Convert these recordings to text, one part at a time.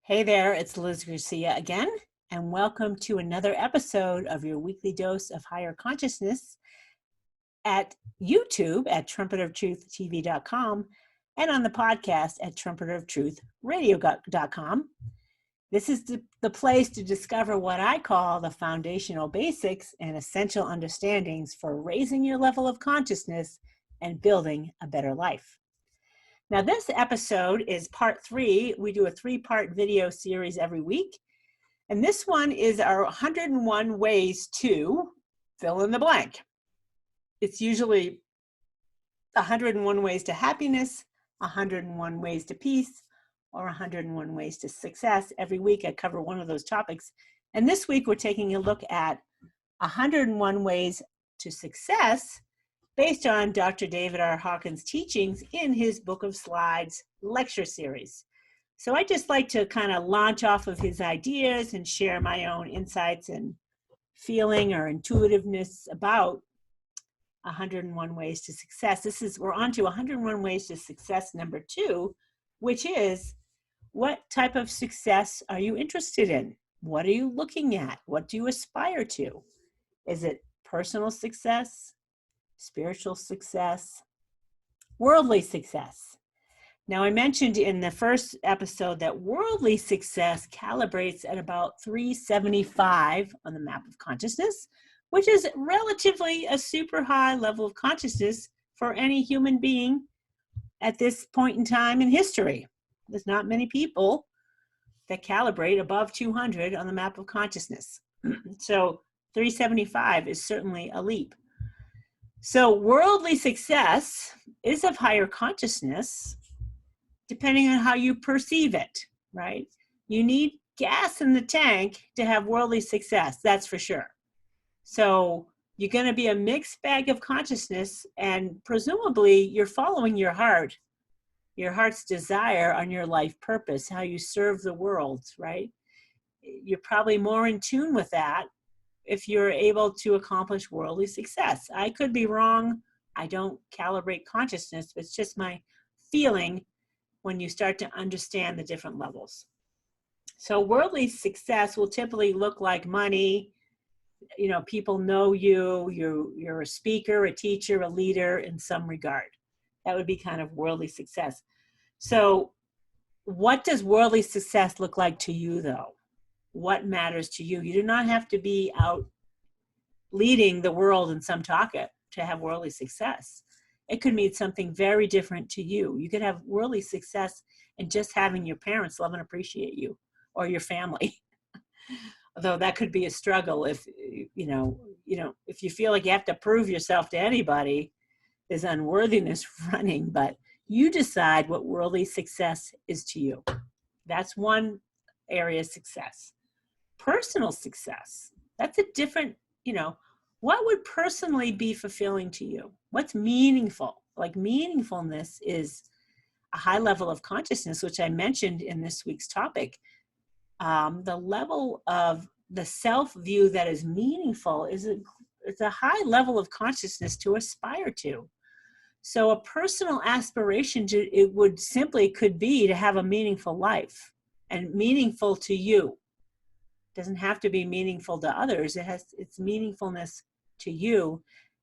Hey there, it's Liz Gracia again, and welcome to another episode of your weekly dose of higher consciousness at YouTube at trumpeteroftruth.tv.com and on the podcast at trumpeteroftruthradio.com. This is the place to discover what I call the foundational basics and essential understandings for raising your level of consciousness and building a better life. Now, this episode is part 3. We do a 3-part video series every week. And this one is our 101 ways to fill in the blank. It's usually 101 ways to happiness, 101 ways to peace, or 101 ways to success. Every week I cover one of those topics. And this week we're taking a look at 101 ways to success based on Dr. David R. Hawkins' teachings in his Book of Slides lecture series. So I just like to kind of launch off of his ideas and share my own insights and feeling or intuitiveness about 101 ways to success. We're on to 101 ways to success number 2, which is, what type of success are you interested in? What are you looking at? What do you aspire to? Is it personal success, spiritual success, worldly success? Now, I mentioned in the first episode that worldly success calibrates at about 375 on the map of consciousness, which is relatively a super high level of consciousness for any human being at this point in time in history. There's not many people that calibrate above 200 on the map of consciousness. So 375 is certainly a leap. So worldly success is of higher consciousness, depending on how you perceive it, right? You need gas in the tank to have worldly success, that's for sure. So you're going to be a mixed bag of consciousness, and presumably you're following your heart's desire on your life purpose, how you serve the world, right? You're probably more in tune with that if you're able to accomplish worldly success. I could be wrong. I don't calibrate consciousness, but it's just my feeling when you start to understand the different levels. So worldly success will typically look like money. You know, people know you're a speaker, a teacher, a leader in some regard. That would be kind of worldly success. So what does worldly success look like to you, though? What matters to you? You do not have to be out leading the world in some talk to have worldly success. It could mean something very different to you. You could have worldly success in just having your parents love and appreciate you, or your family. Although that could be a struggle if if you feel like you have to prove yourself to anybody, there's unworthiness running. But you decide what worldly success is to you. That's one area of success. Personal success, that's a different, what would personally be fulfilling to you? What's meaningful? Like, meaningfulness is a high level of consciousness, which I mentioned in this week's topic. The level of the self-view that is meaningful it's a high level of consciousness to aspire to. So a personal aspiration could be to have a meaningful life, and meaningful to you. Doesn't have to be meaningful to others. Its meaningfulness to you,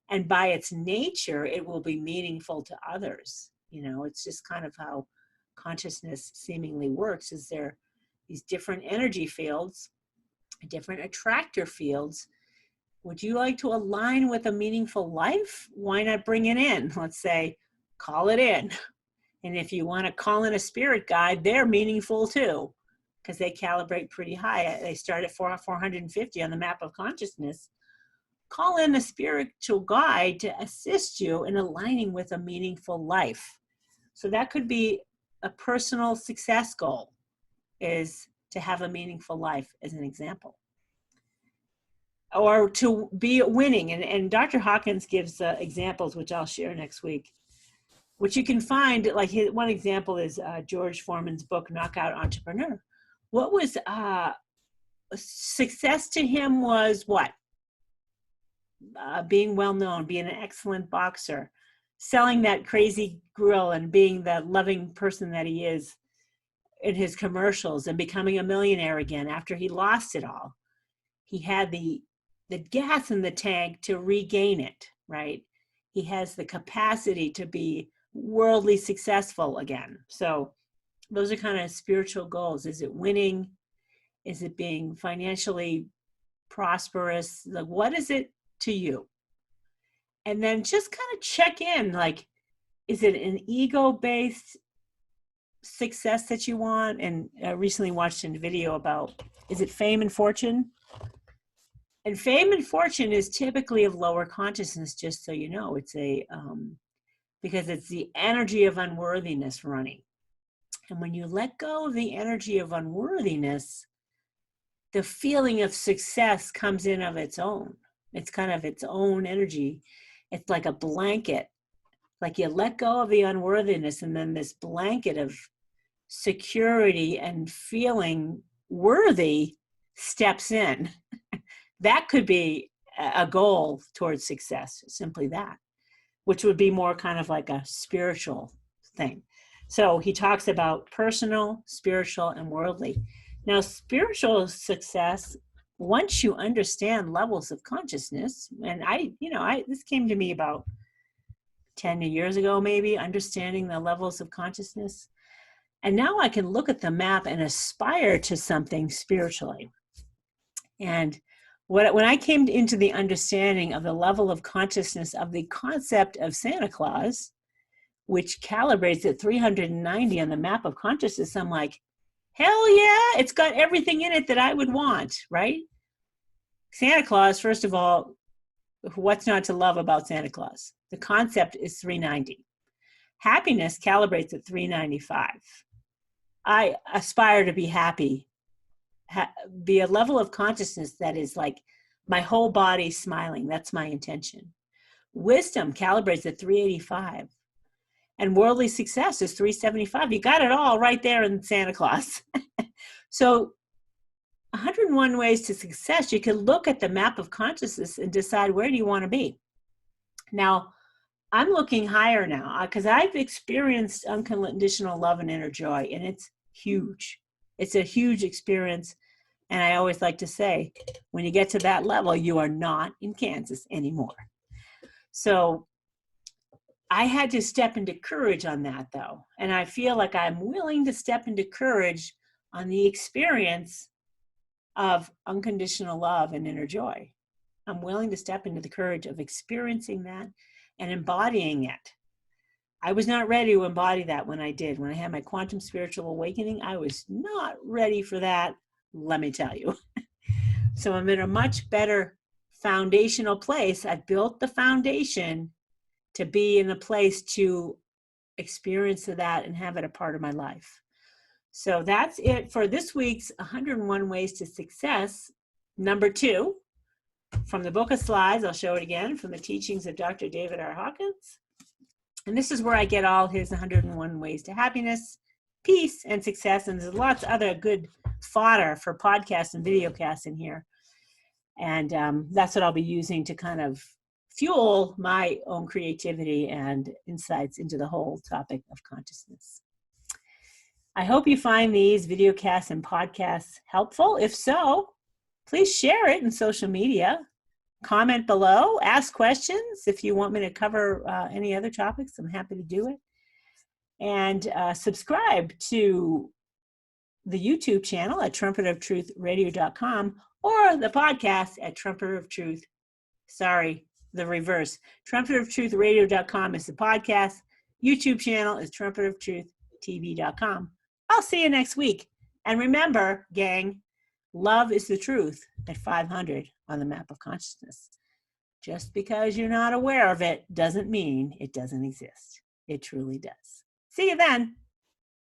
and by its nature it will be meaningful to others. It's just kind of how consciousness seemingly works. Is there these different energy fields, different attractor fields? Would you like to align with a meaningful life? Why not bring it in? Let's say, call it in. And if you want to call in a spirit guide, they're meaningful too, because they calibrate pretty high. They start at 450 on the map of consciousness. Call in a spiritual guide to assist you in aligning with a meaningful life. So that could be a personal success goal, is to have a meaningful life, as an example. Or to be winning. And Dr. Hawkins gives examples, which I'll share next week, which you can find. Like, one example is George Foreman's book, Knockout Entrepreneur. What was success to him was what? Being well known, being an excellent boxer, selling that crazy grill, and being the loving person that he is. in his commercials and becoming a millionaire again after he lost it all. He had the gas in the tank to regain it, right? He has the capacity to be worldly successful again. So those are kind of spiritual goals. Is it winning? Is it being financially prosperous? Like, what is it to you? And then just kind of check in, like, is it an ego-based success that you want? And I recently watched a video about, is it fame and fortune? And fame and fortune is typically of lower consciousness, just so you know. It's because it's the energy of unworthiness running. And when you let go of the energy of unworthiness, the feeling of success comes in of its own. It's kind of its own energy. It's like a blanket. Like you let go of the unworthiness, and then this blanket of security and feeling worthy steps in. That could be a goal towards success, simply that, which would be more kind of like a spiritual thing. So he talks about personal, spiritual, and worldly. Now, spiritual success, once you understand levels of consciousness, and this came to me about 10 years ago, maybe, understanding the levels of consciousness. And now I can look at the map and aspire to something spiritually. And when I came into the understanding of the level of consciousness of the concept of Santa Claus, which calibrates at 390 on the map of consciousness, I'm like, hell yeah, it's got everything in it that I would want, right? Santa Claus, first of all, what's not to love about Santa Claus? The concept is 390. Happiness calibrates at 395. I aspire to be happy, be a level of consciousness that is like my whole body smiling. That's my intention. Wisdom calibrates at 385. And worldly success is 375. You got it all right there in Santa Claus. So 101 ways to success, you can look at the map of consciousness and decide, where do you want to be? Now, I'm looking higher now because I've experienced unconditional love and inner joy, and it's huge. It's a huge experience. And I always like to say, when you get to that level, you are not in Kansas anymore. So I had to step into courage on that, though. And I feel like I'm willing to step into courage on the experience of unconditional love and inner joy. I'm willing to step into the courage of experiencing that and embodying it. I was not ready to embody that when I did. When I had my quantum spiritual awakening, I was not ready for that, let me tell you. So I'm in a much better foundational place. I've built the foundation to be in a place to experience that and have it a part of my life. So that's it for this week's 101 Ways to Success, number 2. From the book of slides, I'll show it again, from the teachings of Dr. David R. Hawkins. And this is where I get all his 101 Ways to Happiness, Peace, and Success. And there's lots of other good fodder for podcasts and videocasts in here. And that's what I'll be using to kind of fuel my own creativity and insights into the whole topic of consciousness. I hope you find these videocasts and podcasts helpful. If so, please share it in social media. Comment below, ask questions. If you want me to cover any other topics, I'm happy to do it. And subscribe to the YouTube channel at trumpeteroftruthradio.com or the podcast at trumpeteroftruthradio.com is the podcast. YouTube channel is trumpeteroftruth.tv.com. I'll see you next week. And remember, gang, love is the truth at 500 on the map of consciousness. Just because you're not aware of it doesn't mean it doesn't exist. It truly does. See you then.